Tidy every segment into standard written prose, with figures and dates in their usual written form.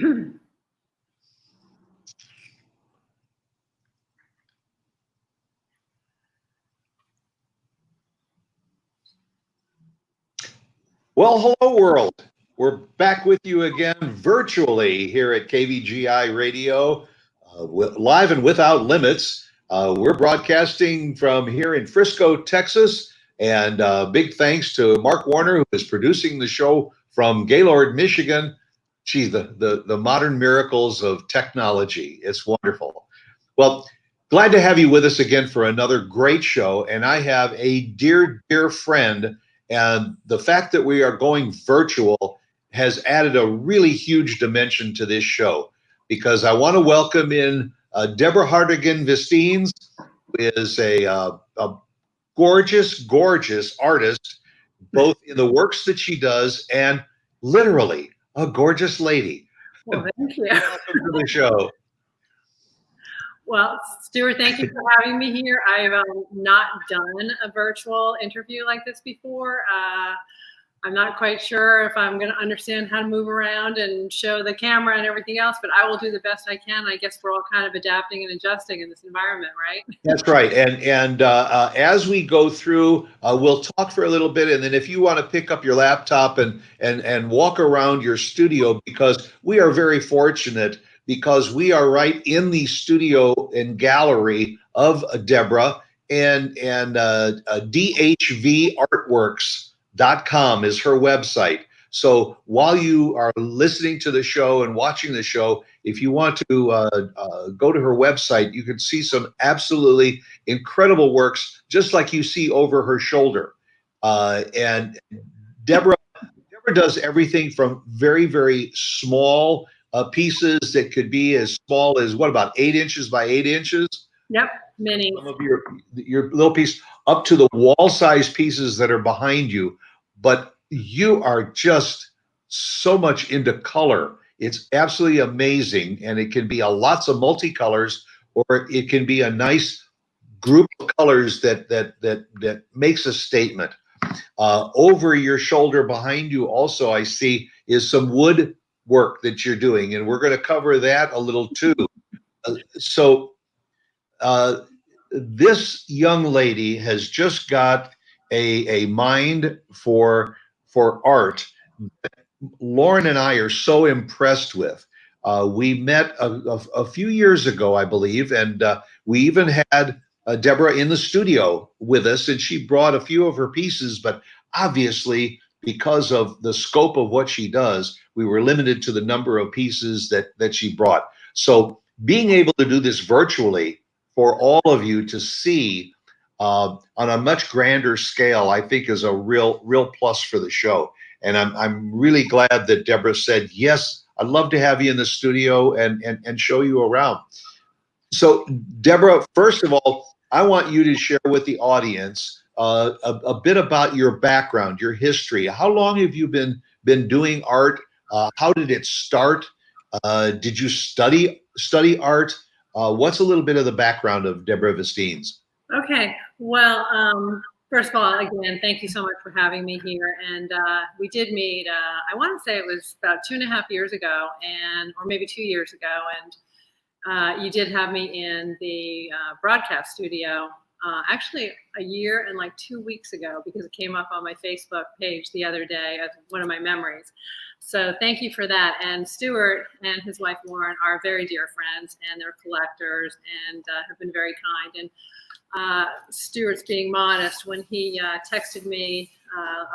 Well, hello, world. We're back with you again virtually here at KVGI Radio, live and without limits. We're broadcasting from here in Frisco, Texas. And big thanks to Mark Warner, who is producing the show from Gaylord, Michigan. Gee, the modern miracles of technology. It's wonderful. Well, glad to have you with us again for another great show. And I have a dear, dear friend. And the fact that we are going virtual has added a really huge dimension to this show, because I want to welcome in Deborah Hartigan Vestines, who is a gorgeous, gorgeous artist, both in the works that she does and literally a gorgeous lady. Well, thank you. Welcome to the show. Well, Stuart, thank you for having me here. I've not done a virtual interview like this before. I'm not quite sure if I'm going to understand how to move around and show the camera and everything else, but I will do the best I can. I guess we're all kind of adapting and adjusting in this environment, right? That's right. And as we go through, we'll talk for a little bit, and then if you want to pick up your laptop and walk around your studio, because we are very fortunate, because we are right in the studio and gallery of Deborah, and dhvartworks.com is her website. So while you are listening to the show and watching the show, if you want to go to her website, you can see some absolutely incredible works, just like you see over her shoulder. And Deborah does everything from very, very small pieces that could be as small as, what, about 8 inches by 8 inches? Yep, many. Some of your little piece, up to the wall-size pieces that are behind you. But you are just so much into color. It's absolutely amazing, and it can be lots of multicolors, or it can be a nice group of colors that makes a statement. Over your shoulder behind you also, I see, is some wood work that you're doing, and we're going to cover that a little too. So this young lady has just got a mind for art. Lauren and I are so impressed with. We met a few years ago, I believe, and we even had Deborah in the studio with us, and she brought a few of her pieces, but obviously, because of the scope of what she does, we were limited to the number of pieces that she brought. So being able to do this virtually for all of you to see on a much grander scale, I think is a real plus for the show. And I'm really glad that Deborah said, yes, I'd love to have you in the studio and show you around. So Deborah, first of all, I want you to share with the audience a bit about your background, your history. How long have you been doing art? How did it start? Did you study art? What's a little bit of the background of Deborah Vestines? Okay, well, first of all, again, thank you so much for having me here. And we did meet, I want to say it was about 2.5 years ago, or maybe 2 years ago. And you did have me in the broadcast studio, actually a year and like 2 weeks ago, because it came up on my Facebook page the other day as one of my memories. So thank you for that. And Stuart and his wife Lauren are very dear friends, and they're collectors, and have been very kind. And Stuart's being modest when he texted me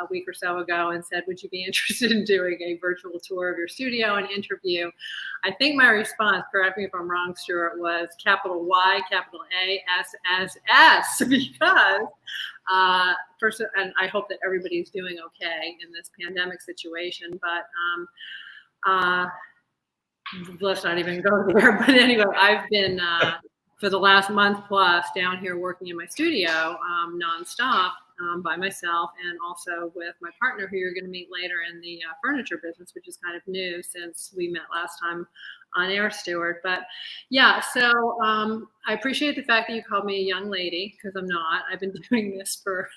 a week or so ago and said, would you be interested in doing a virtual tour of your studio and interview? I think my response, correct me if I'm wrong, Stuart, was capital Y, capital A, S, because first, and I hope that everybody's doing okay in this pandemic situation, but let's not even go there. But anyway, I've been for the last month plus down here working in my studio nonstop by myself, and also with my partner, who you're going to meet later, in the furniture business, which is kind of new since we met last time on air, Stuart. But yeah, so I appreciate the fact that you called me a young lady, because I'm not. I've been doing this for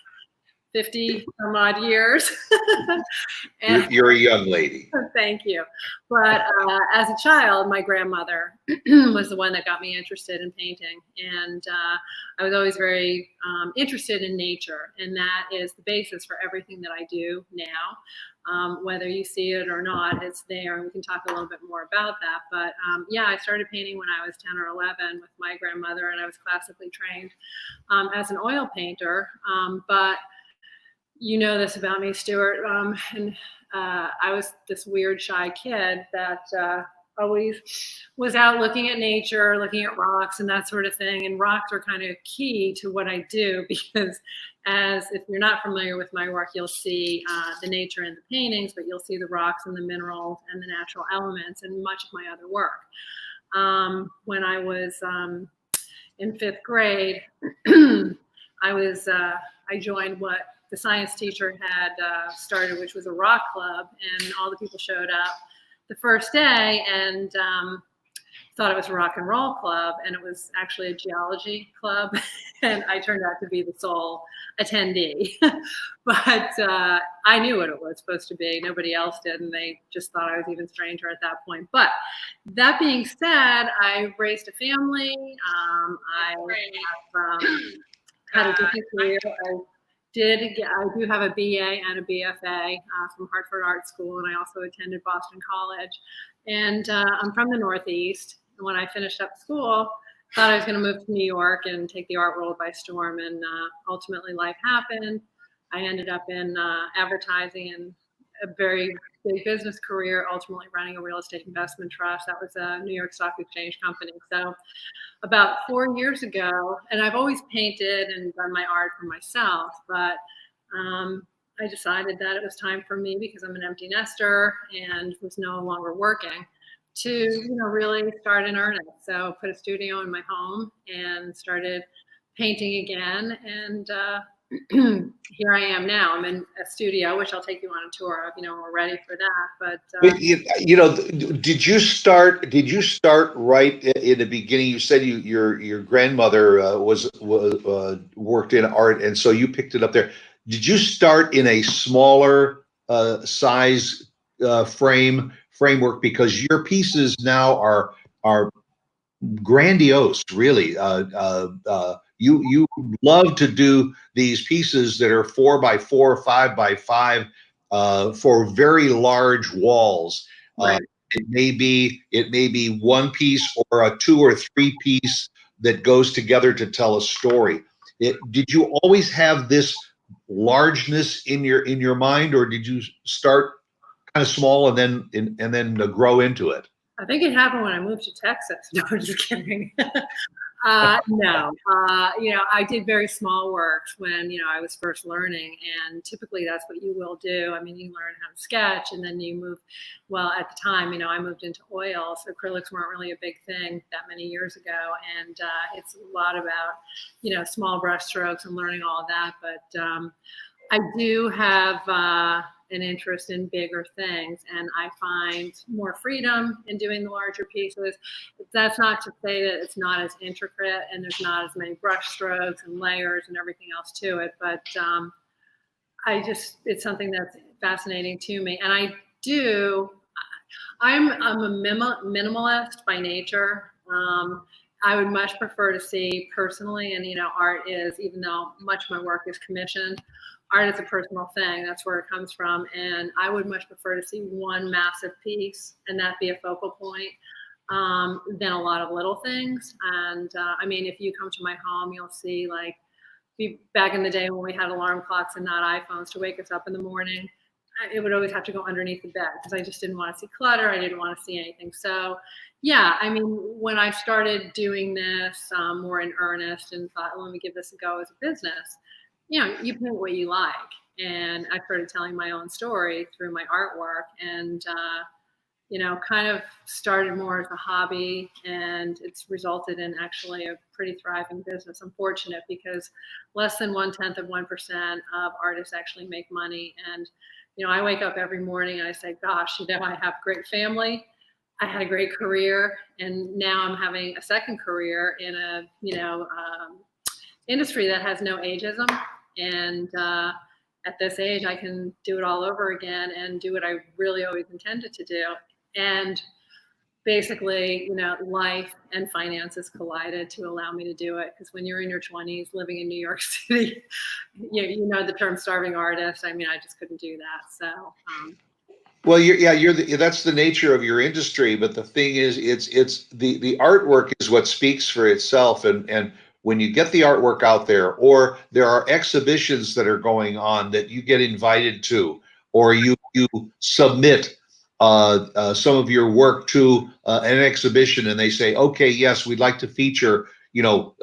50 some odd years. And You're a young lady. thank you. But as a child, my grandmother was the one that got me interested in painting. And I was always very interested in nature. And that is the basis for everything that I do now. Whether you see it or not, it's there. And we can talk a little bit more about that. But yeah, I started painting when I was 10 or 11 with my grandmother, and I was classically trained as an oil painter. But you know this about me, Stuart. And I was this weird, shy kid that always was out looking at nature, looking at rocks and that sort of thing. And rocks are kind of key to what I do because, as if you're not familiar with my work, you'll see the nature in the paintings, but you'll see the rocks and the minerals and the natural elements and much of my other work. When I was in 5th grade, I joined what the science teacher had started, which was a rock club, and all the people showed up the first day and thought it was a rock and roll club, and it was actually a geology club, and I turned out to be the sole attendee. But I knew what it was supposed to be. Nobody else did, and they just thought I was even stranger at that point. But that being said, I raised a family. I have had a different career. I do have a BA and a BFA from Hartford Art School, and I also attended Boston College. And I'm from the Northeast. And when I finished up school, thought I was going to move to New York and take the art world by storm. And ultimately, life happened. I ended up in advertising and a very big business career, ultimately running a real estate investment trust. That was a New York Stock Exchange company. So about 4 years ago, and I've always painted and done my art for myself, but I decided that it was time for me, because I'm an empty nester and was no longer working, to really start in earnest. So put a studio in my home and started painting again. And here I am now. I'm in a studio, which I'll take you on a tour of. We're ready for that. But Did you start right in the beginning? You said your grandmother was worked in art, and so you picked it up there. Did you start in a smaller size framework, because your pieces now are grandiose, really? You love to do these pieces that are 4x4, 5x5 for very large walls. right. It may be one piece or a 2 or 3 piece that goes together to tell a story. Did you always have this largeness in your mind, or did you start kind of small and then grow into it? I think it happened when I moved to Texas. No, I'm just kidding. No, I did very small works when, I was first learning, and typically that's what you will do. I mean, you learn how to sketch, and then you move. Well, at the time, I moved into oil, so acrylics weren't really a big thing that many years ago, and it's a lot about, small brush strokes and learning all of that. But I do have an interest in bigger things, and I find more freedom in doing the larger pieces. That's not to say that it's not as intricate and there's not as many brush strokes and layers and everything else to it, but it's something that's fascinating to me. And I'm a minimalist by nature. I would much prefer to see personally, and art is, even though much of my work is commissioned, art is a personal thing. That's where it comes from. And I would much prefer to see one massive piece and that be a focal point than a lot of little things. And if you come to my home, you'll see, like, back in the day when we had alarm clocks and not iPhones to wake us up in the morning, it would always have to go underneath the bed because I just didn't want to see clutter. I didn't want to see anything. So yeah, when I started doing this more in earnest and thought, let me give this a go as a business, you paint what you like. And I started telling my own story through my artwork, and, kind of started more as a hobby, and it's resulted in actually a pretty thriving business. I'm fortunate because less than 1/10% of artists actually make money. And, I wake up every morning and I say, gosh, I have a great family. I had a great career, and now I'm having a second career in a, industry that has no ageism. And at this age, I can do it all over again and do what I really always intended to do. And basically, life and finances collided to allow me to do it. Because when you're in your 20s living in New York City, you know the term starving artist. I mean, I just couldn't do that. So, Well, that's the nature of your industry. But the thing is, it's the artwork is what speaks for itself. And when you get the artwork out there, or there are exhibitions that are going on that you get invited to, or you submit some of your work to an exhibition, and they say, okay, yes, we'd like to feature, 2,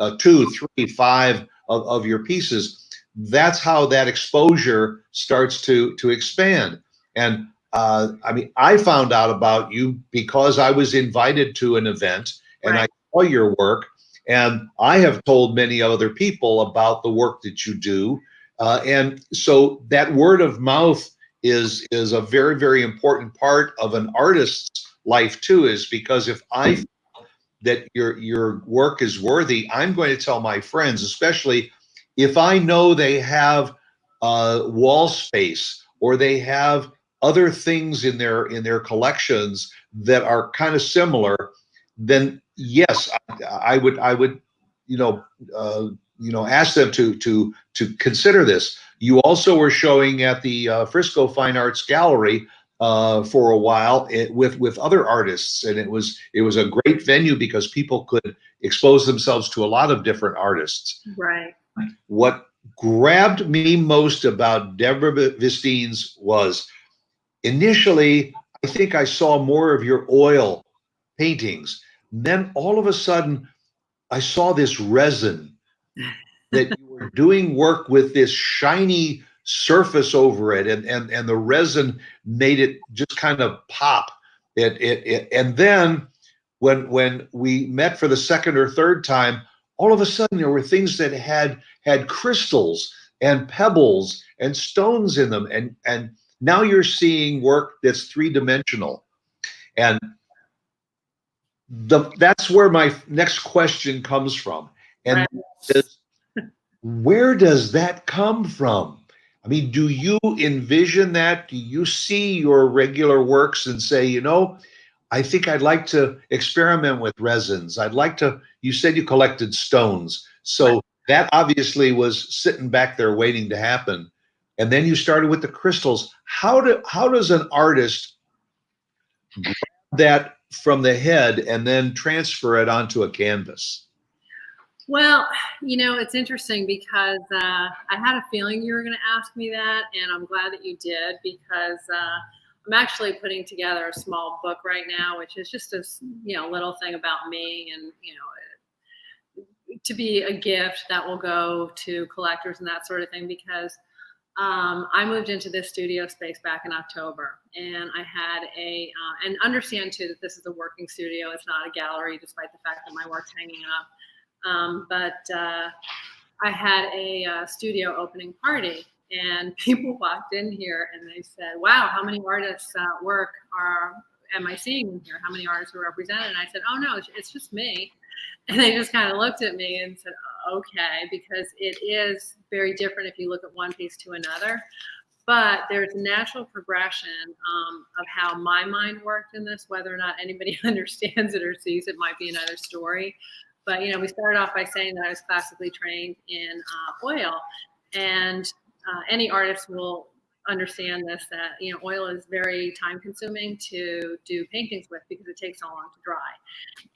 3, 5 of your pieces. That's how that exposure starts to expand. And I mean, I found out about you because I was invited to an event and right. I saw your work, and I have told many other people about the work that you do. And so that word of mouth is a very, very important part of an artist's life too, is because if I feel that your work is worthy, I'm going to tell my friends, especially if I know they have wall space, or they have other things in their collections that are kind of similar, then yes, I would ask them to consider this. You also were showing at the Frisco Fine Arts Gallery for a while with other artists, and it was a great venue because people could expose themselves to a lot of different artists. Right. What grabbed me most about Deborah Vistines was, initially, I think I saw more of your oil paintings. Then all of a sudden, I saw this resin, that you were doing work with this shiny surface over it, and the resin made it just kind of pop. And then when we met for the second or third time, all of a sudden there were things that had crystals and pebbles and stones in them, and now you're seeing work that's three-dimensional. And that's where my next question comes from. And Right. where does that come from? I mean, do you envision that? Do you see your regular works and say, I think I'd like to experiment with resins. You said you collected stones. So that obviously was sitting back there waiting to happen. And then you started with the crystals. How does an artist grab that from the head and then transfer it onto a canvas? Well, it's interesting because I had a feeling you were going to ask me that, and I'm glad that you did, because I'm actually putting together a small book right now, which is just a little thing about me, and to be a gift that will go to collectors and that sort of thing, because I moved into this studio space back in October, and I had and understand too that this is a working studio. It's not a gallery, despite the fact that my work's hanging up. But I had a studio opening party, and people walked in here and they said, wow, how many artists' work am I seeing in here? How many artists are represented? And I said, oh no, it's just me. And they just kind of looked at me and said, okay, because it is very different if you look at one piece to another. But there's a natural progression of how my mind worked in this. Whether or not anybody understands it or sees it might be another story. But, we started off by saying that I was classically trained in oil. And any artist will understand this, that, oil is very time consuming to do paintings with because it takes so long to dry.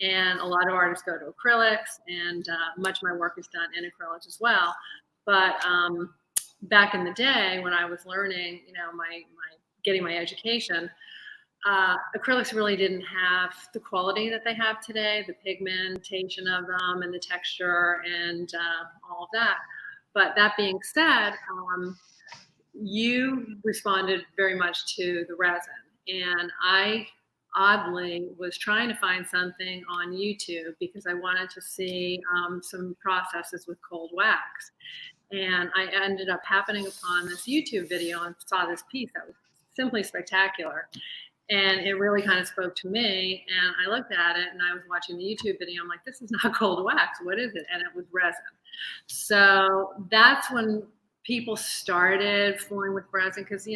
And a lot of artists go to acrylics, and much of my work is done in acrylics as well. But back in the day when I was learning, my getting my education, acrylics really didn't have the quality that they have today, the pigmentation of them and the texture and all of that. But that being said, you responded very much to the resin. And I oddly was trying to find something on YouTube because I wanted to see some processes with cold wax. And I ended up happening upon this YouTube video and saw this piece that was simply spectacular. And it really kind of spoke to me. And I looked at it and I was watching the YouTube video. I'm like, this is not cold wax. What is it? And it was resin. So that's when people started flooring with resin because,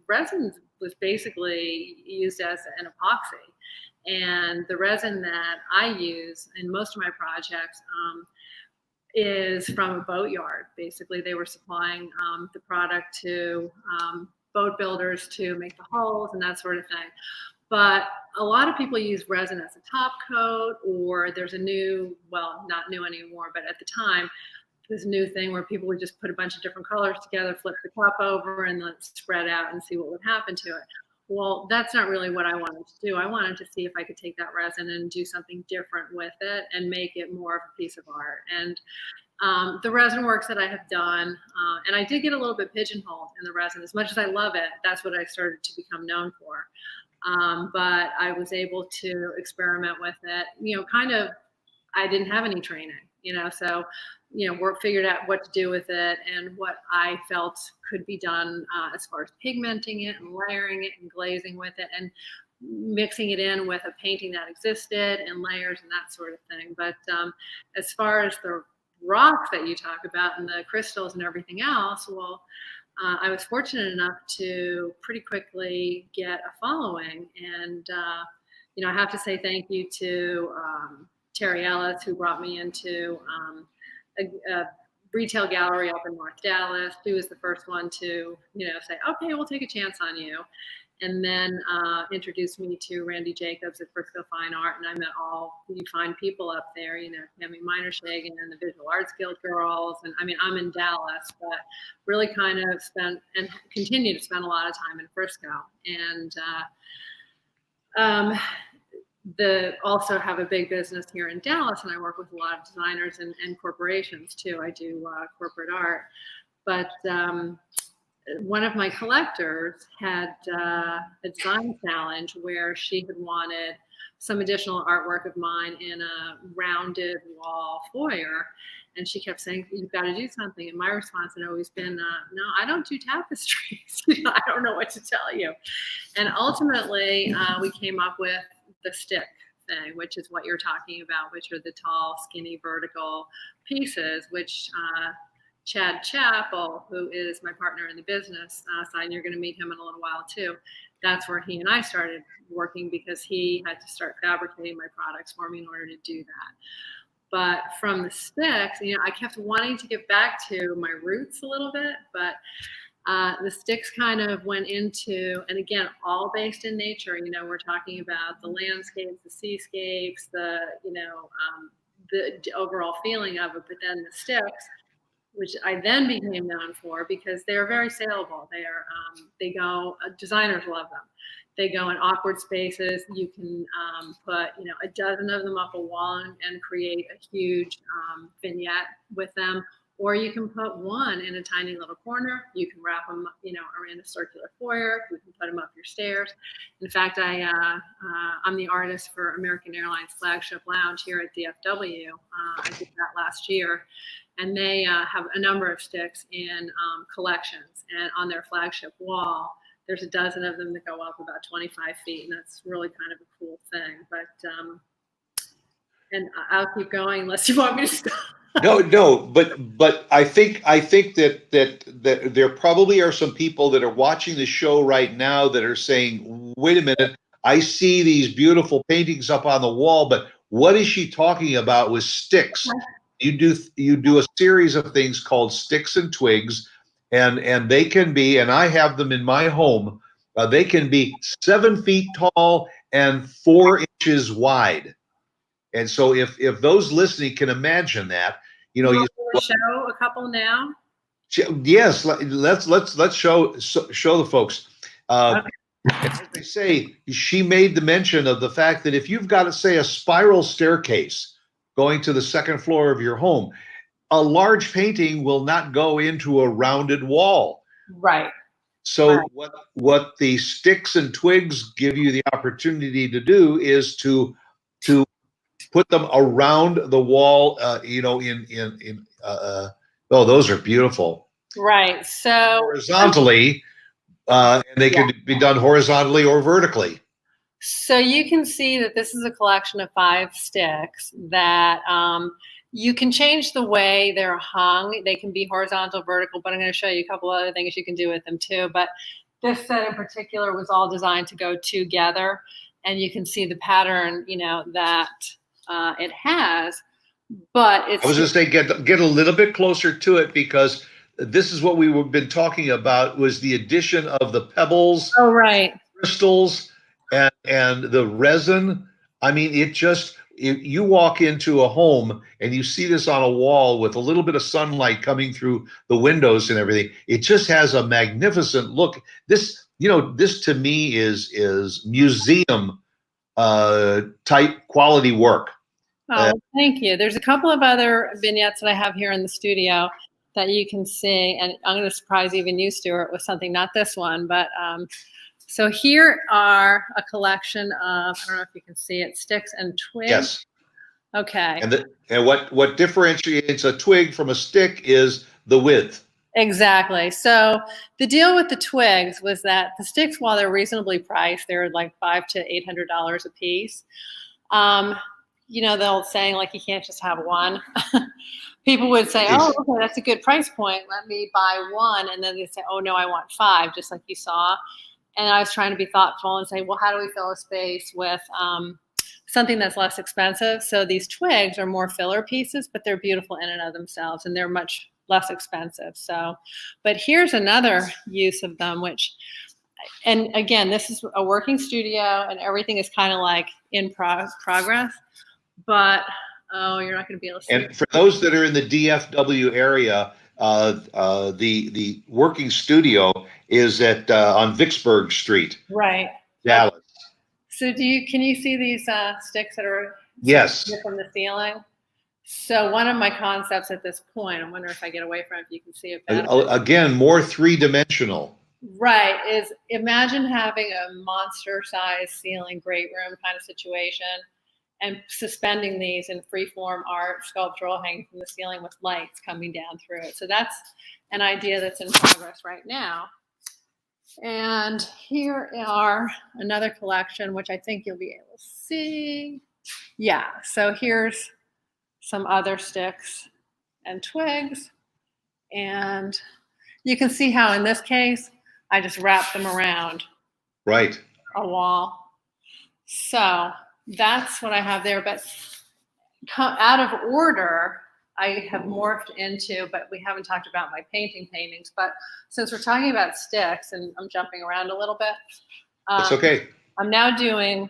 resin was basically used as an epoxy. And the resin that I use in most of my projects is from a boat yard. Basically, they were supplying the product to boat builders to make the hulls and that sort of thing. But a lot of people use resin as a top coat, or there's a new, well, not new anymore, but at the time, this new thing where people would just put a bunch of different colors together, flip the cup over, and let it spread out and see what would happen to it. Well, that's not really what I wanted to do. I wanted to see if I could take that resin and do something different with it and make it more of a piece of art. And the resin works that I have done, and I did get a little bit pigeonholed in the resin. As much as I love it, that's what I started to become known for. But I was able to experiment with it, kind of, I didn't have any training, so, figured out what to do with it and what I felt could be done as far as pigmenting it and layering it and glazing with it and mixing it in with a painting that existed and layers and that sort of thing. But as far as the rocks that you talk about and the crystals and everything else, well, I was fortunate enough to pretty quickly get a following. And, I have to say thank you to Terry Ellis, who brought me into a retail gallery up in North Dallas. She was the first one to, say, okay, we'll take a chance on you. And then introduced me to Randy Jacobs at Frisco Fine Art. And I met all you fine people up there, Tammy Minershagen and the Visual Arts Guild girls. And I mean, I'm in Dallas, but really kind of spent and continue to spend a lot of time in Frisco. And also have a big business here in Dallas, and I work with a lot of designers and corporations too. I do corporate art, but one of my collectors had a design challenge where she had wanted some additional artwork of mine in a rounded wall foyer. And she kept saying, you've got to do something. And my response had always been, no, I don't do tapestries. I don't know what to tell you. And ultimately, we came up with the stick thing, which is what you're talking about, which are the tall, skinny, vertical pieces, which Chad Chappell, who is my partner in the business side, and you're going to meet him in a little while too. That's where he and I started working because he had to start fabricating my products for me in order to do that. But from the sticks, I kept wanting to get back to my roots a little bit, but the sticks kind of went into, and again, all based in nature. We're talking about the landscapes, the seascapes, the overall feeling of it. But then the sticks, which I then became known for because they're very saleable. They go, designers love them. They go in awkward spaces. You can put, a dozen of them up a wall and create a huge vignette with them. Or you can put one in a tiny little corner. You can wrap them, around a circular foyer. You can put them up your stairs. In fact, I'm the artist for American Airlines Flagship Lounge here at DFW. I did that last year. And they have a number of sticks in collections. And on their flagship wall, there's a dozen of them that go up about 25 feet. And that's really kind of a cool thing. But, and I'll keep going unless you want me to stop. No, but I think that there probably are some people that are watching the show right now that are saying, wait a minute, I see these beautiful paintings up on the wall, but what is she talking about with sticks? You do a series of things called sticks and twigs, and they can be, and I have them in my home, they can be 7 feet tall and 4 inches wide. And so if those listening can imagine that, you show a couple now. Yes, let's show the folks. Okay. As they say, she made the mention of the fact that if you've got, say, a spiral staircase going to the second floor of your home, a large painting will not go into a rounded wall. Right. So right. What the sticks and twigs give you the opportunity to do is to put them around the wall, those are beautiful. Right. So horizontally, and they can be done horizontally or vertically. So you can see that this is a collection of 5 sticks that You can change the way they're hung. They can be horizontal, vertical, but I'm going to show you a couple other things you can do with them too. But this set in particular was all designed to go together, and you can see the pattern, that it has. But it's I was going to say, get a little bit closer to it, because this is what we've been talking about, was the addition of the pebbles, oh right, crystals, and the resin. I mean, if you walk into a home and you see this on a wall with a little bit of sunlight coming through the windows and everything, it just has a magnificent look. This to me is museum type quality work. Oh, thank you. There's a couple of other vignettes that I have here in the studio that you can see, and I'm going to surprise even you, Stuart, with something, not this one, but so here are a collection of, I don't know if you can see it, sticks and twigs. Yes. Okay. And what differentiates a twig from a stick is the width. Exactly. So the deal with the twigs was that the sticks, while they're reasonably priced, they're like $500 to $800 a piece. The old saying, like, you can't just have one. People would say, oh, okay, that's a good price point. Let me buy one. And then they say, oh, no, I want 5, just like you saw. And I was trying to be thoughtful and say, well, how do we fill a space with something that's less expensive? So these twigs are more filler pieces, but they're beautiful in and of themselves, and they're much less expensive. So, but here's another use of them, and again, this is a working studio, and everything is kind of like in progress. But you're not going to be able to see. And for those that are in the DFW area, the working studio is on Vicksburg Street, right, Dallas. So can you see these sticks that are from the ceiling? So one of my concepts at this point, I wonder if I get away from it, if you can see it better. Again, more three-dimensional. Right, is imagine having a monster-sized ceiling great room kind of situation, and suspending these in free-form art, sculptural, hanging from the ceiling with lights coming down through it. So that's an idea that's in progress right now. And here are another collection, which I think you'll be able to see. Yeah, so here's some other sticks and twigs. And you can see how in this case, I just wrap them around a wall. So that's what I have there. But out of order, I have morphed into, but we haven't talked about my paintings. But since we're talking about sticks, and I'm jumping around a little bit. It's okay. I'm now doing.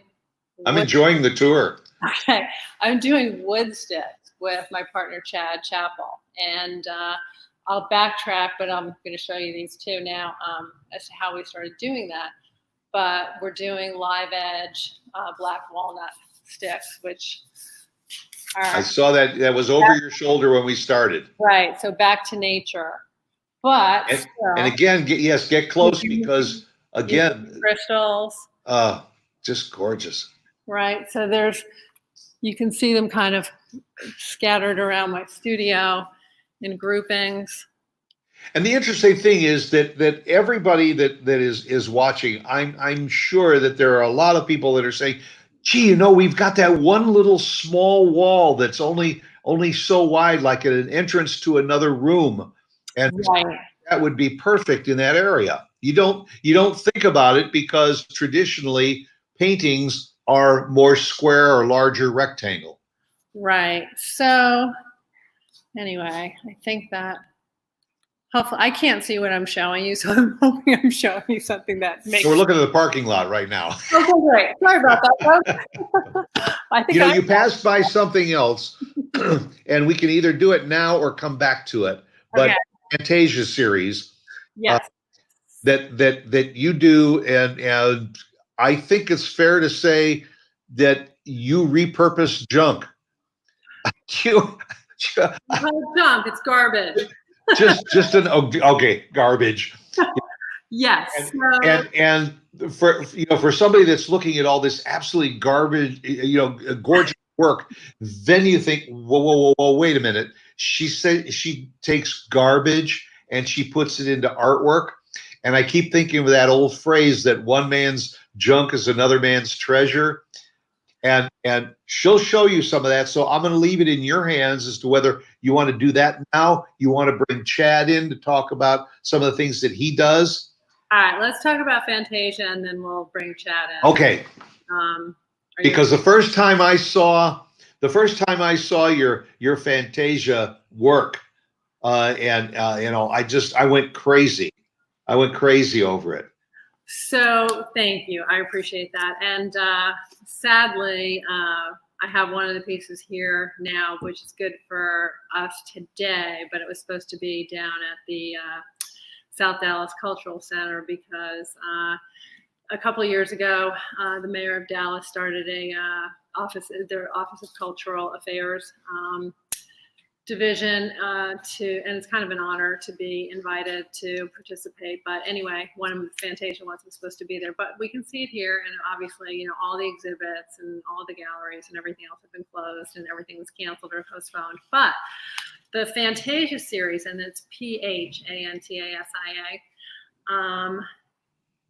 I'm enjoying the tour. Okay. I'm doing wood sticks with my partner, Chad Chappell. And I'll backtrack, but I'm going to show you these two now as to how we started doing that. But we're doing live edge black walnut sticks, which are. I saw that was over your shoulder when we started. Right. So back to nature. But. And again, get close, because again. Crystals. Just gorgeous. Right. So you can see them kind of scattered around my studio in groupings. And the interesting thing is that everybody that is watching, I'm sure that there are a lot of people that are saying, gee, we've got that one little small wall that's only so wide, like at an entrance to another room. And that would be perfect in that area. You don't think about it, because traditionally paintings are more square or larger rectangle. Right. So anyway, I think that hopefully I can't see what I'm showing you, so I'm hoping I'm showing you something that makes. So we're looking at the parking lot right now. Okay, great. Sorry about that. I think you passed by something else, and we can either do it now or come back to it. But Fantasia series, yes, that you do, and I think it's fair to say that you repurpose junk. Junk, it's garbage. Garbage. Yes. And for somebody that's looking at all this absolutely garbage, gorgeous work, then you think, whoa, wait a minute. She said she takes garbage and she puts it into artwork. And I keep thinking of that old phrase that one man's junk is another man's treasure. and she'll show you some of that. So I'm going to leave it in your hands as to whether you want to do that now. You want to bring Chad in to talk about some of the things that he does. All right, let's talk about Fantasia, and then we'll bring Chad in. Okay. Because the first time I saw your Fantasia work, I went crazy. I went crazy over it. So thank you. I appreciate that. And sadly, I have one of the pieces here now, which is good for us today, but it was supposed to be down at the South Dallas Cultural Center because a couple of years ago, the mayor of Dallas started their Office of Cultural Affairs division and it's kind of an honor to be invited to participate. But anyway, one of Fantasia wasn't supposed to be there, but we can see it here. And obviously, all the exhibits and all the galleries and everything else have been closed and everything was canceled or postponed. But the Fantasia series, and it's Phantasia,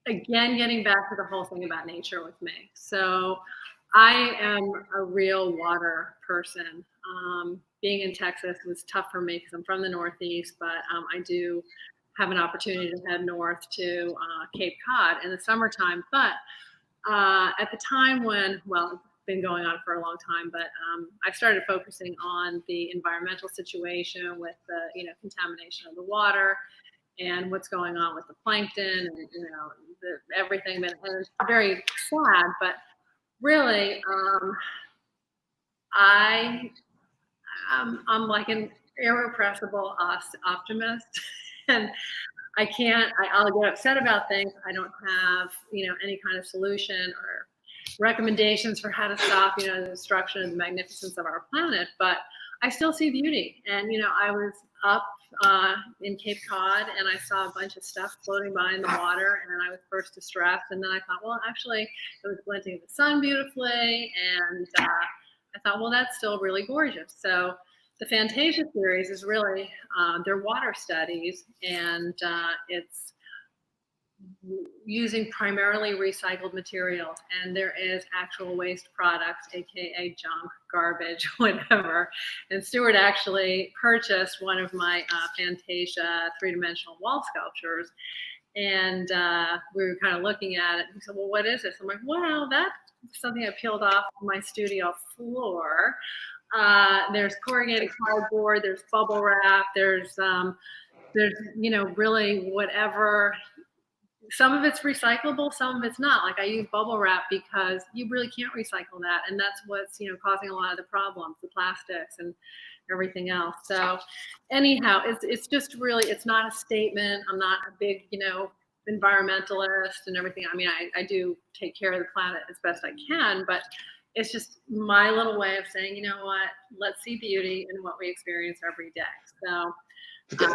again, getting back to the whole thing about nature with me. So I am a real water person. Being in Texas was tough for me because I'm from the Northeast, but I do have an opportunity to head north to Cape Cod in the summertime. But at the time when, well, it's been going on for a long time, but I started focusing on the environmental situation with the, contamination of the water and what's going on with the plankton and, everything. And it's very sad, but really, I'm like an irrepressible optimist, and I'll get upset about things. I don't have, any kind of solution or recommendations for how to stop, the destruction and the magnificence of our planet, but I still see beauty. And, I was up in Cape Cod and I saw a bunch of stuff floating by in the water and I was first distressed. And then I thought, well, actually it was glinting in the sun beautifully. And I thought, well, that's still really gorgeous. So the Fantasia series is really, they're water studies, and it's using primarily recycled materials, and there is actual waste products, aka junk, garbage, whatever. And Stuart actually purchased one of my Fantasia three-dimensional wall sculptures, and we were kind of looking at it. He said, well, what is this? I'm like, well, that's something I peeled off my studio floor. There's corrugated cardboard, there's bubble wrap, there's really whatever. Some of it's recyclable, some of it's not. Like I use bubble wrap because you really can't recycle that, and that's what's causing a lot of the problems, the plastics and everything else. So anyhow, it's just really, it's not a statement. I'm not a big environmentalist and everything. I mean, I do take care of the planet as best I can, but it's just my little way of saying, what, let's see beauty in what we experience every day. So.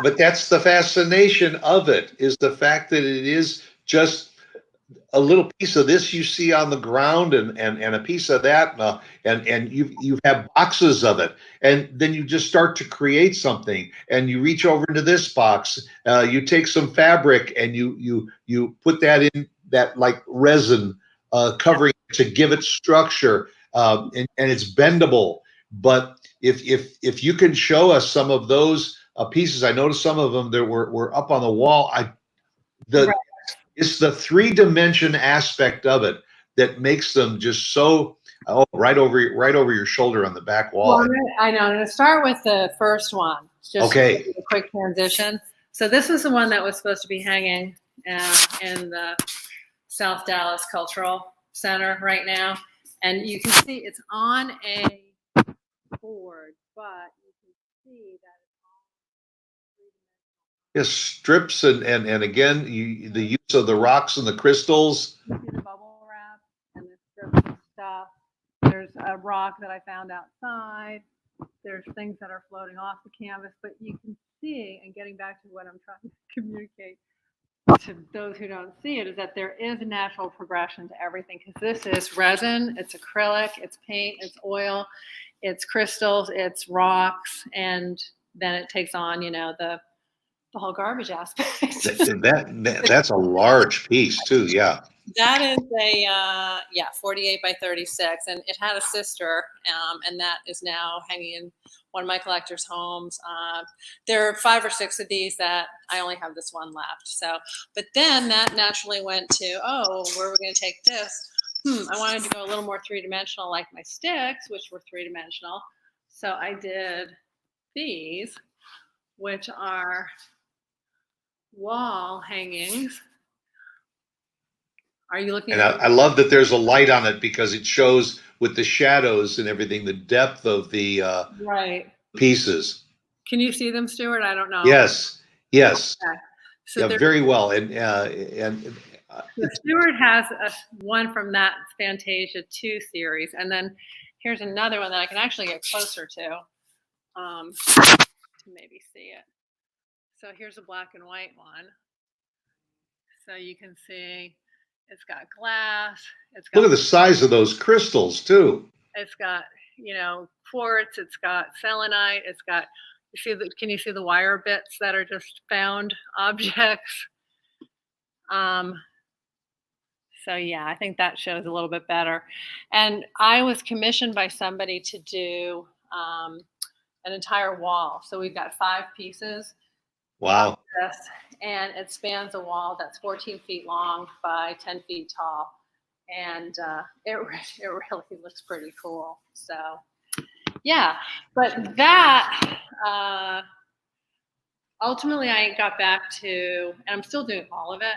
But that's the fascination of it, is the fact that it is just a little piece of this you see on the ground and a piece of that, and you have boxes of it, and then you just start to create something, and you reach over into this box, you take some fabric and you put that in that like resin covering to give it structure, and it's bendable. But if you can show us some of those pieces, I noticed some of them that were up on the wall. Right. It's the three-dimension aspect of it that makes them just so right over your shoulder on the back wall. Well, I know. I'm going to start with the first one. Just okay. A quick transition. So this was the one that was supposed to be hanging in the South Dallas Cultural Center right now, and you can see it's on a board, but you can see that. Yes, strips and again, the use of the rocks and the crystals. You see the bubble wrap and the strips and stuff. There's a rock that I found outside. There's things that are floating off the canvas, but you can see, and getting back to what I'm trying to communicate to those who don't see it, is that there is a natural progression to everything, because this is resin, it's acrylic, it's paint, it's oil, it's crystals, it's rocks, and then it takes on, the whole garbage aspect. That's a large piece too. Yeah. That is a 48 by 36, and it had a sister, and that is now hanging in one of my collector's homes. There are 5 or 6 of these that I only have this one left. So, but then that naturally went to, oh, where are we going to take this? I wanted to go a little more three-dimensional, like my sticks, which were three-dimensional. So I did these, which are wall hangings. Are you looking And at I love that there's a light on it because it shows with the shadows and everything, the depth of the right? pieces. Can you see them, Stuart? I don't know. Yes, yes, Okay. So yeah, very well. And Stuart has one from that Fantasia 2 series, and then here's another one that I can actually get closer to maybe see it. So here's a black and white one. So you can see it's got glass. It's got, look at the size of those crystals too. It's got, quartz. It's got selenite. It's got, can you see the wire bits that are just found objects? So yeah, I think that shows a little bit better. And I was commissioned by somebody to do an entire wall. So we've got 5 pieces. Wow. This, and it spans a wall that's 14 feet long by 10 feet tall. And it really looks pretty cool. So yeah, but that ultimately I got back to, and I'm still doing all of it,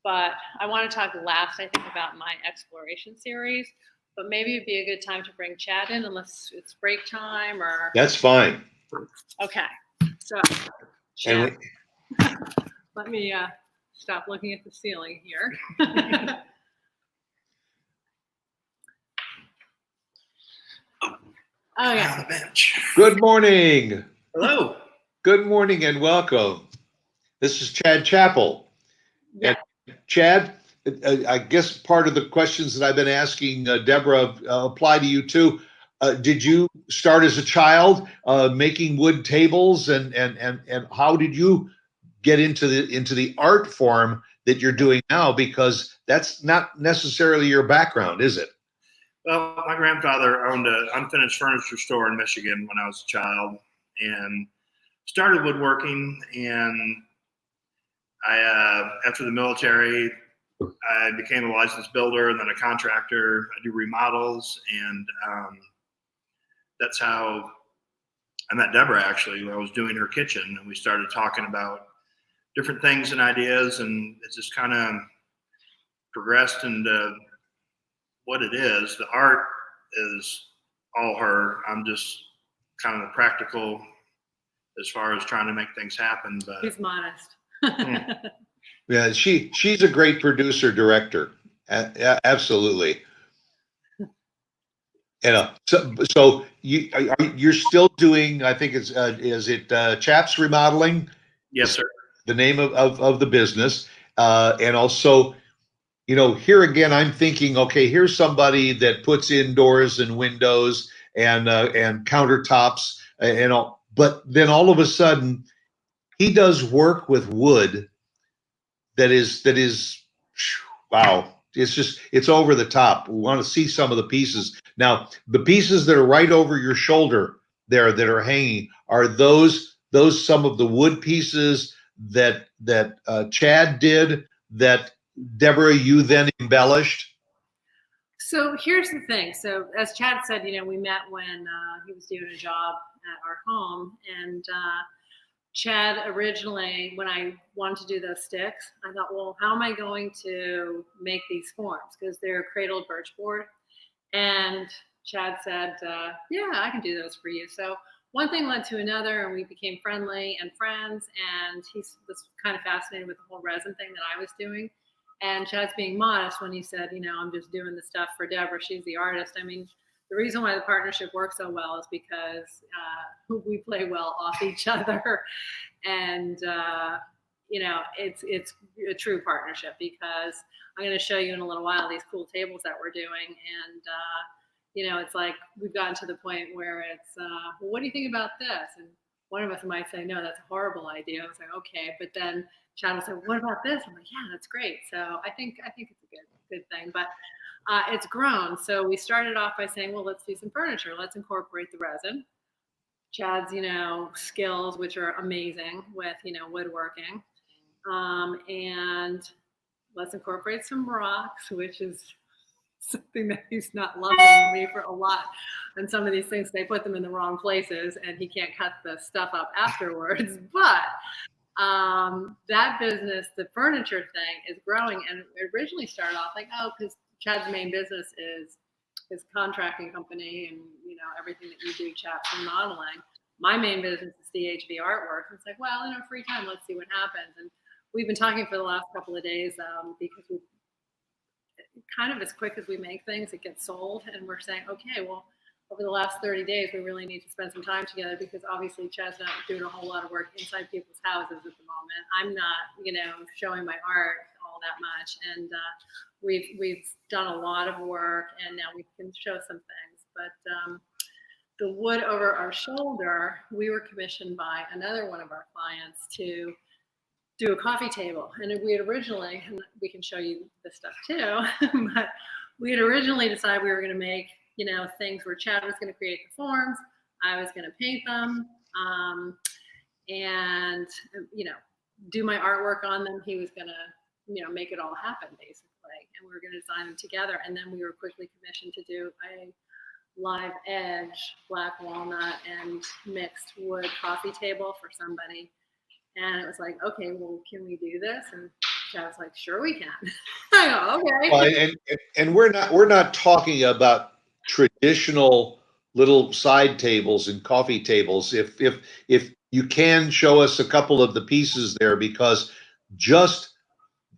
but I want to talk last, I think, about my exploration series. But maybe it'd be a good time to bring Chad in, unless it's break time or. That's fine. Okay, so And Chad, let me stop looking at the ceiling here. Oh yeah. On the bench. good morning. Hello. Good morning and welcome. This is Chad Chappell. Yeah. And Chad, I guess part of the questions that I've been asking Deborah apply to you too. Did you start as a child making wood tables, and how did you get into the art form that you're doing now? Because that's not necessarily your background, is it? Well, my grandfather owned an unfinished furniture store in Michigan when I was a child, and started woodworking. And I, after the military, I became a licensed builder and then a contractor. I do remodels, and that's how I met Deborah. Actually, I was doing her kitchen, and we started talking about different things and ideas, and it just kind of progressed into what it is. The art is all her. I'm just kind of the practical as far as trying to make things happen. But He's modest. Yeah, she's a great producer director. Absolutely. So you're still doing, I think it's is it Chaps Remodeling? yes, sir. The name of the business, and also, here again, I'm thinking, okay, here's somebody that puts in doors and windows and countertops and all, but then all of a sudden he does work with wood that is wow. It's over the top. We want to see some of the pieces. Now, the pieces that are right over your shoulder there that are hanging, are those some of the wood pieces that Chad did, that Deborah, you then embellished? So here's the thing. So as Chad said, we met when he was doing a job at our home, and Chad originally, when I wanted to do those sticks, I thought, well, how am I going to make these forms? Because they're cradled birch board. And Chad said, yeah, I can do those for you. So one thing led to another, and we became friendly and friends. And he was kind of fascinated with the whole resin thing that I was doing. And Chad's being modest when he said, I'm just doing the stuff for Deborah. She's the artist. I mean, the reason why the partnership works so well is because we play well off each other. And, it's a true partnership, because I'm going to show you in a little while these cool tables that we're doing. And, it's like we've gotten to the point where it's, well, what do you think about this? And one of us might say, no, that's a horrible idea. I was like, okay. But then Chad was like, what about this? I'm like, yeah, that's great. So I think it's a good thing. But it's grown. So we started off by saying, well, let's do some furniture. Let's incorporate the resin. Chad's, skills, which are amazing with, woodworking. And let's incorporate some rocks, which is something that he's not loving me for a lot. And some of these things, they put them in the wrong places and he can't cut the stuff up afterwards. But that business, the furniture thing, is growing. And it originally started off like, because Chad's main business is his contracting company and, everything that you do, chaps, and modeling. My main business is DHV artwork. It's like, well, free time, let's see what happens. And we've been talking for the last couple of days because we kind of, as quick as we make things, it gets sold. And we're saying, okay, well, over the last 30 days, we really need to spend some time together because obviously Chad's not doing a whole lot of work inside people's houses at the moment. I'm not, showing my art all that much. And we've done a lot of work and now we can show some things. But the wood over our shoulder, we were commissioned by another one of our clients to do a coffee table. And we had originally, and we can show you this stuff too, but we had originally decided we were going to make, things where Chad was going to create the forms, I was going to paint them, and, do my artwork on them. He was going to, make it all happen basically. And we were going to design them together. And then we were quickly commissioned to do a live edge, black walnut and mixed wood coffee table for somebody. And it was like, okay, well, can we do this? And Chad was like, sure we can. I go, okay. Well, and we're not talking about traditional little side tables and coffee tables. If you can show us a couple of the pieces there, because just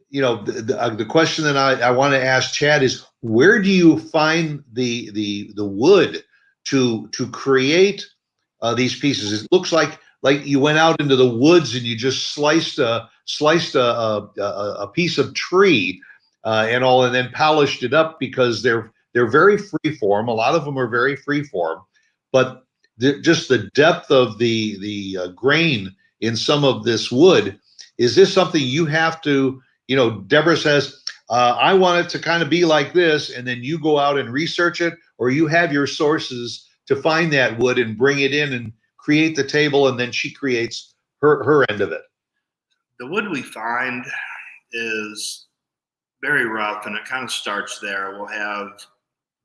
the question that I want to ask Chad is, where do you find the wood to create these pieces? It looks like you went out into the woods and you just sliced a piece of tree and then polished it up, because they're very free form. A lot of them are very free form, but just the depth of the grain in some of this wood. Is this something you have to, Deborah says, I want it to kind of be like this, and then you go out and research it, or you have your sources to find that wood and bring it in and create the table, and then she creates her end of it? The wood we find is very rough, and it kind of starts there. We'll have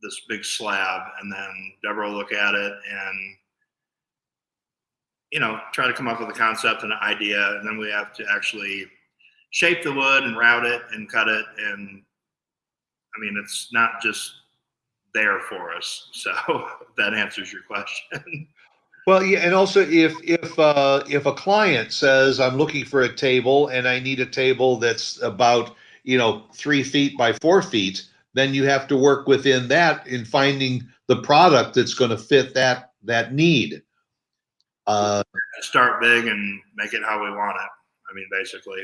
this big slab, and then Deborah will look at it and try to come up with a concept and an idea, and then we have to actually shape the wood and route it and cut it. And it's not just there for us. So that answers your question. Well, yeah, and also if a client says, I'm looking for a table and I need a table that's about 3 feet by 4 feet, then you have to work within that in finding the product that's going to fit that need. Start big and make it how we want it. Basically.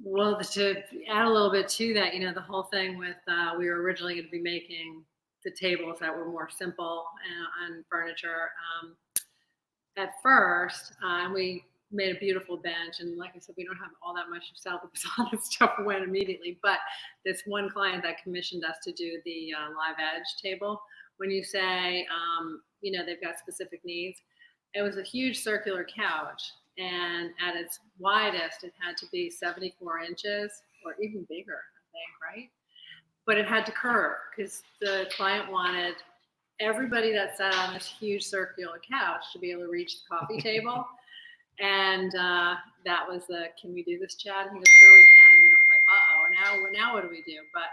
Well, to add a little bit to that, the whole thing with we were originally going to be making the tables that were more simple on furniture at first, and we made a beautiful bench. And like I said, we don't have all that much to sell because all this stuff went immediately. But this one client that commissioned us to do the live edge table, when you say, they've got specific needs, it was a huge circular couch. And at its widest, it had to be 74 inches or even bigger, I think, right? But it had to curve because the client wanted everybody that sat on this huge circular couch to be able to reach the coffee table. And that was can we do this, Chad? And he goes, sure we can. And then it was like, now what do we do? But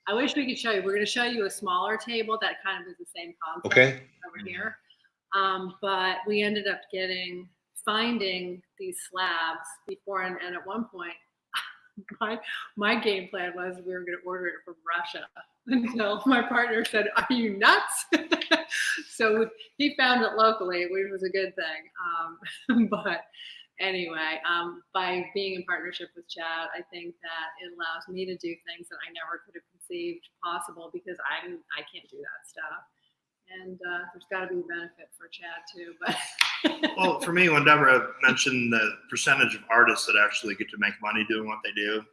I wish we could show you. We're going to show you a smaller table that kind of is the same concept over here. But we ended up finding these slabs before, and at one point my game plan was we were going to order it from Russia until my partner said, are you nuts? So he found it locally, which was a good thing. But anyway, by being in partnership with Chad, I think that it allows me to do things that I never could have conceived possible, because I can't do that stuff. And there's got to be a benefit for Chad too. But Well, for me, when Deborah mentioned the percentage of artists that actually get to make money doing what they do,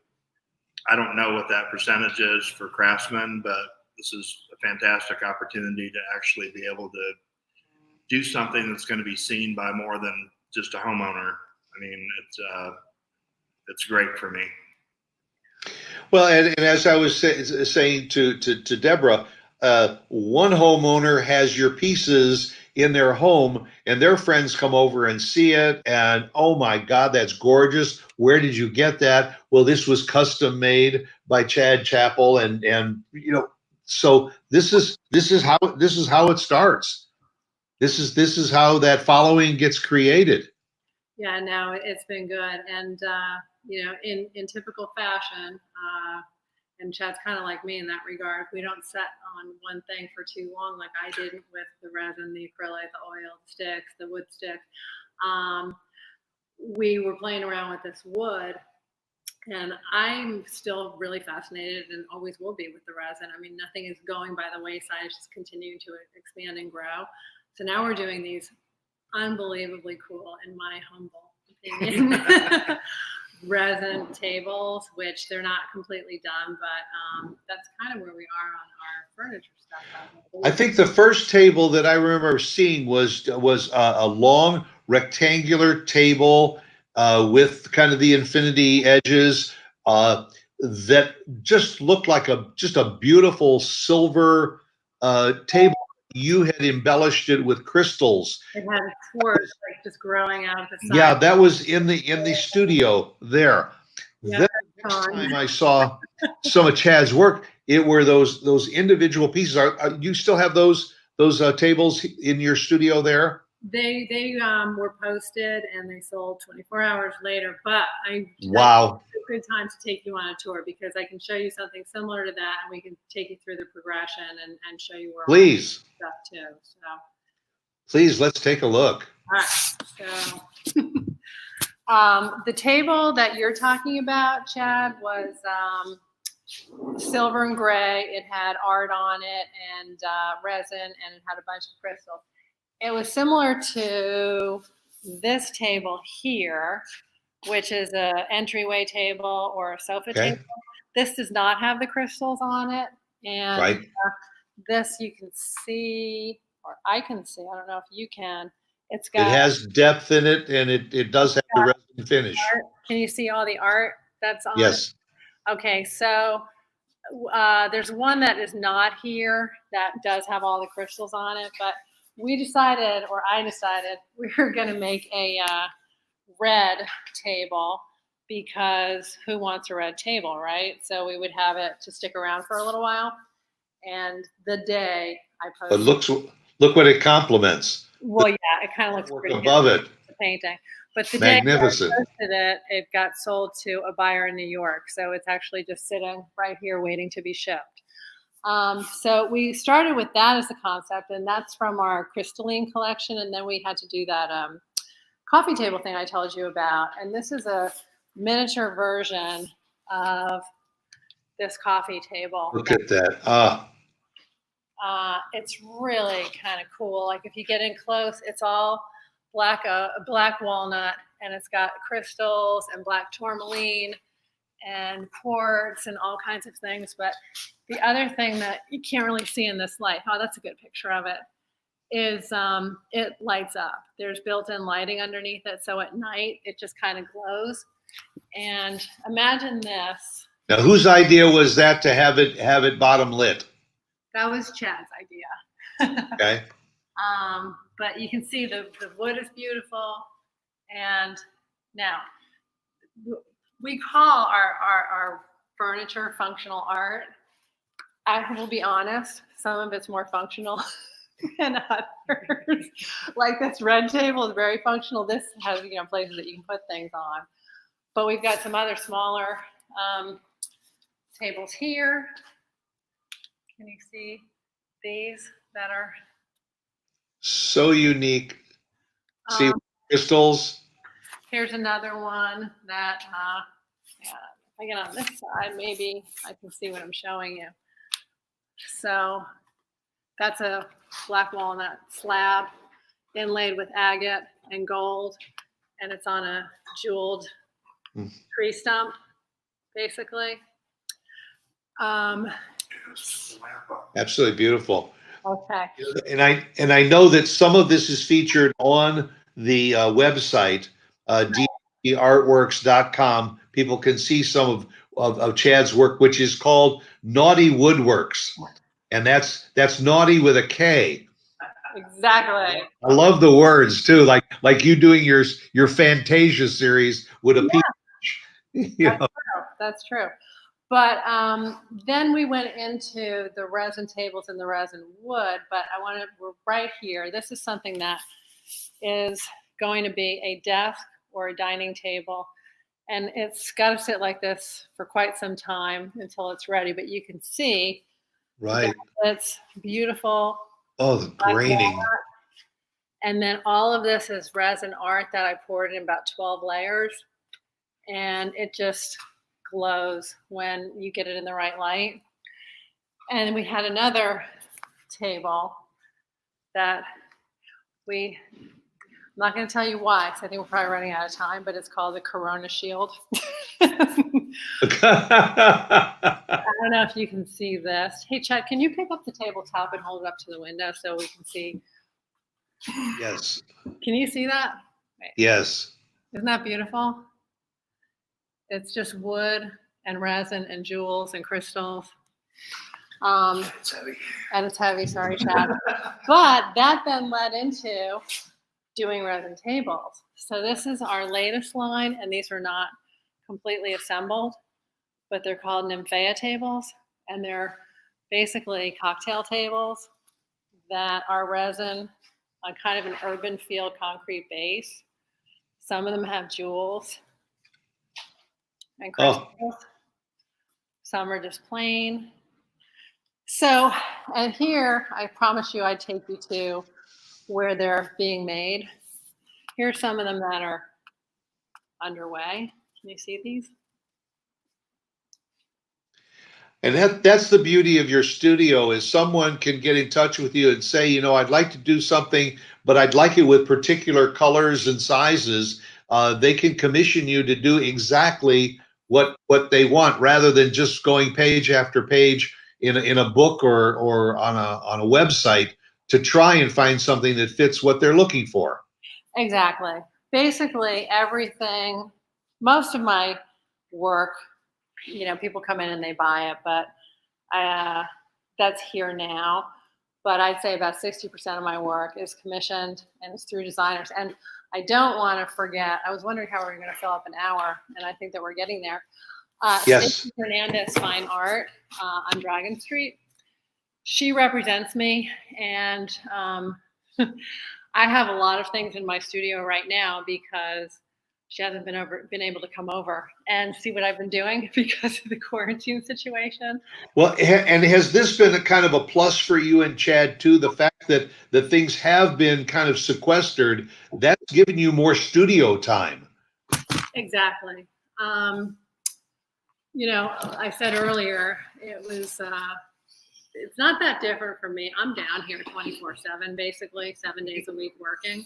I don't know what that percentage is for craftsmen, but this is a fantastic opportunity to actually be able to do something that's going to be seen by more than just a homeowner. I mean, it's great for me. Well, and as I was saying to Deborah, one homeowner has your pieces in their home, and their friends come over and see it, and oh my God, that's gorgeous. Where did you get that? Well, this was custom made by Chad Chappell, and so this is how it starts. This is how that following gets created. Yeah, no, it's been good. And, in typical fashion, and Chad's kind of like me in that regard, we don't set on one thing for too long, like I didn't with the resin, the acrylic, the oil, the sticks, the wood sticks. We were playing around with this wood, and I'm still really fascinated and always will be with the resin. I mean, nothing is going by the wayside, it's just continuing to expand and grow. So now we're doing these unbelievably cool, in my humble opinion, resin tables, which they're not completely done, but that's kind of where we are on our furniture stuff. I think the first table that I remember seeing was a long rectangular table with kind of the infinity edges that just looked like just a beautiful silver table. You had embellished it with crystals. It had quartz like just growing out of the side. Yeah, that was in the studio there. Yeah, Then the next time I saw some of Chad's work, it were those individual pieces. Are you still have those tables in your studio there? They were posted and they sold 24 hours later. But Wow, it's a good time to take you on a tour because I can show you something similar to that, and we can take you through the progression and show you where please, stuff too. So please, let's take a look. all right, so the table that you're talking about, Chad, was silver and gray. It had art on it and resin, and it had a bunch of crystals. It was similar to this table here, which is an entryway table or a sofa table. This does not have the crystals on it. And right. This you can see, or I can see, I don't know if you can. It has depth in it, and it does have the resin finish. Art. Can you see all the art that's on Yes. it? Okay, so there's one that is not here that does have all the crystals on it, but I decided we were going to make a red table because who wants a red table, right? So we would have it to stick around for a little while. And the day I posted, but look what it complements. Well, yeah, it kind of looks pretty above good, it. the painting. But the day I magnificent. posted it, it got sold to a buyer in New York. So it's actually just sitting right here waiting to be shipped. So we started with that as the concept, and that's from our crystalline collection. And then we had to do that coffee table thing I told you about. And this is a miniature version of this coffee table. Look at that. It's really kind of cool. Like if you get in close, it's all black walnut, and it's got crystals and black tourmaline and quartz and all kinds of things. But the other thing that you can't really see in this light, oh, that's a good picture of it, is it lights up. There's built-in lighting underneath it, so at night it just kind of glows. And imagine this. Now, whose idea was that to have it bottom lit? That was Chad's idea. Okay. But you can see the wood is beautiful. And now we call our furniture functional art. I will be honest, some of it's more functional than others. Like this red table is very functional. This has places that you can put things on. But we've got some other smaller tables here. Can you see these that are so unique? See crystals. Here's another one that if I get on this side, maybe I can see what I'm showing you. So that's a black walnut slab. inlaid with agate and gold, and it's on a jeweled tree stump, basically. Absolutely beautiful. Okay. And I know that some of this is featured on the website, dartworks.com. People can see some of Chad's work, which is called Naughty Woodworks. And that's naughty with a K. Exactly. I love the words too, like you doing your Fantasia series with a peach. You know? That's true. But then we went into the resin tables and the resin wood. But we're right here. This is something that is going to be a desk or a dining table. And it's got to sit like this for quite some time until it's ready. But you can see Right. it's beautiful. Oh, the graining. And then all of this is resin art that I poured in about 12 layers. And it just glows when you get it in the right light. And we had another table that I'm not going to tell you why, because I think we're probably running out of time, but it's called the Corona Shield. I don't know if you can see this. Hey, Chad, can you pick up the tabletop and hold it up to the window so we can see? Yes. Can you see that? Wait. Yes. Isn't that beautiful? It's just wood and resin and jewels and crystals. It's heavy. And it's heavy, sorry, Chad. But that then led into doing resin tables. So this is our latest line, and these are not completely assembled, but they're called Nymphea tables, and they're basically cocktail tables that are resin on kind of an urban field concrete base. Some of them have jewels and crystals. Some are just plain. So, and here, I promise you I'd take you to where they're being made. Here's some of them that are underway. Can you see these? And that's the beauty of your studio is someone can get in touch with you and say, you know, I'd like to do something, but I'd like it with particular colors and sizes. They can commission you to do exactly what they want rather than just going page after page in a book or on a website to try and find something that fits what they're looking for. Exactly. Basically everything, most of my work, you know, people come in and they buy it, but that's here now. But I'd say about 60% of my work is commissioned and it's through designers. And I don't want to forget, I was wondering how we were going to fill up an hour, and I think that we're getting there. Yes. Stacey Hernandez Fine Art on Dragon Street. She represents me, and I have a lot of things in my studio right now because she hasn't been able to come over and see what I've been doing because of the quarantine situation. Well, and has this been a kind of a plus for you and Chad too? The fact that things have been kind of sequestered, that's given you more studio time. Exactly. You know, I said earlier, it was, it's not that different for me. I'm down here 24/7, basically 7 days a week working.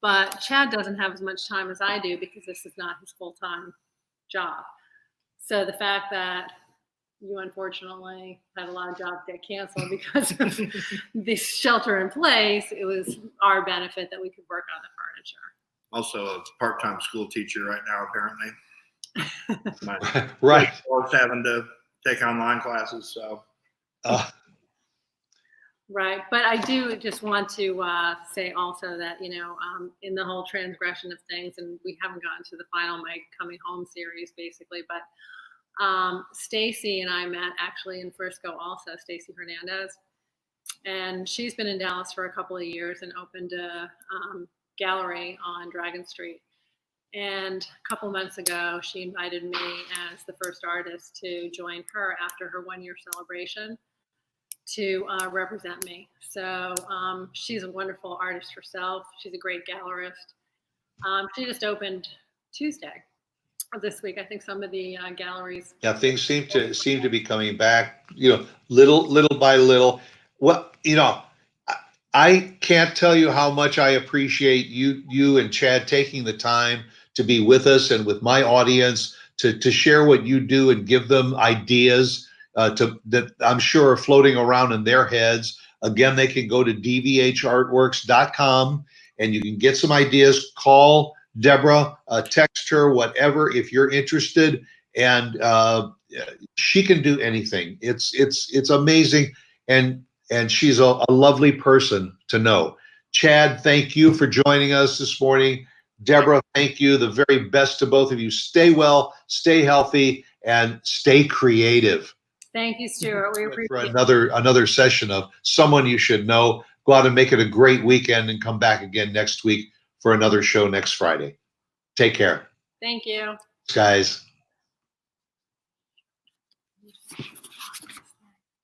But Chad doesn't have as much time as I do because this is not his full-time job. So the fact that you unfortunately had a lot of jobs get canceled because of the shelter in place, it was our benefit that we could work on the furniture. Also a part-time school teacher right now, apparently. Right. Having to take online classes, so. Right, but I do just want to say also that, you know, in the whole transgression of things, and we haven't gotten to the final My Coming Home series, basically, but Stacey and I met actually in Frisco also, Stacey Hernandez, and she's been in Dallas for a couple of years and opened a gallery on Dragon Street. And a couple months ago, she invited me as the first artist to join her after her 1-year celebration to represent me. So she's a wonderful artist herself. She's a great gallerist. She just opened Tuesday of this week. I think some of the galleries. Yeah, things seem to be coming back, you know, little by little. Well, you know, I can't tell you how much I appreciate you and Chad taking the time to be with us and with my audience to share what you do and give them ideas that I'm sure are floating around in their heads. Again, they can go to dvhartworks.com and you can get some ideas. Call Deborah, text her, whatever, if you're interested. And she can do anything. It's amazing. And she's a lovely person to know. Chad, thank you for joining us this morning. Deborah, thank you. The very best to both of you. Stay well, stay healthy, and stay creative. Thank you, Stuart. We appreciate For another session of Someone You Should Know. Go out and make it a great weekend and come back again next week for another show next Friday. Take care. Thank you. Guys.